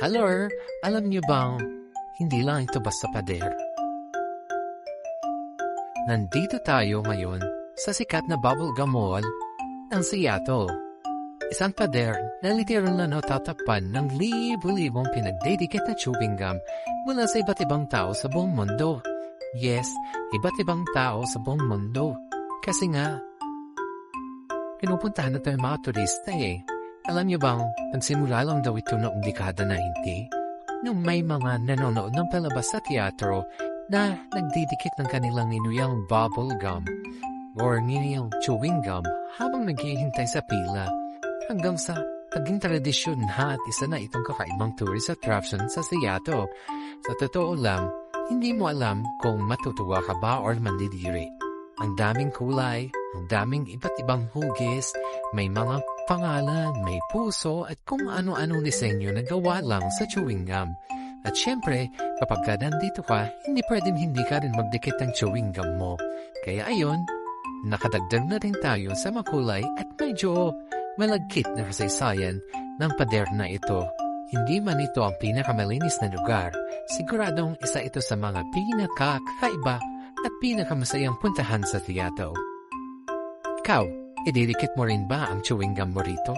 Hello, alam niyo bang hindi lang ito basta pader? Nandito tayo ngayon sa sikat na bubblegum mall ng Seattle. Isang pader na literal na natatakpan ng libo-libong pinagdedikit na chewing gum mula sa iba't ibang tao sa buong mundo. Yes, iba't ibang tao sa buong mundo. Kasi nga, pinupuntahan na tayo mga turista eh. Alam niyo bang, nagsimula lang daw ito noong dekada 90? Nung may mga nanonood ng palabas sa teatro na nagdidikit ng kanilang inuyang bubble gum or nginiyang chewing gum habang naghihintay sa pila. Hanggang sa naging tradisyon na at isa na itong kakaibang tourist attraction sa Seattle. Sa totoo lang, hindi mo alam kung matutuwa ka ba or mandidiri. Ang daming kulay, ang daming iba't ibang hugis, may mga pangalan, may puso at kung ano-anong disenyo na gawa lang sa chewing gum. At syempre, kapag ka nandito ka, hindi pwedeng hindi ka rin magdikit ng chewing gum mo. Kaya ayon, nakadagdag na rin tayo sa makulay at medyo malagkit na kasaysayan ng pader na ito. Hindi man ito ang pinakamalinis na lugar, siguradong isa ito sa mga pinakakaiba at pinakamasayang puntahan sa Seattle. Ikaw, ididikit mo rin ba ang chewing gum mo rito?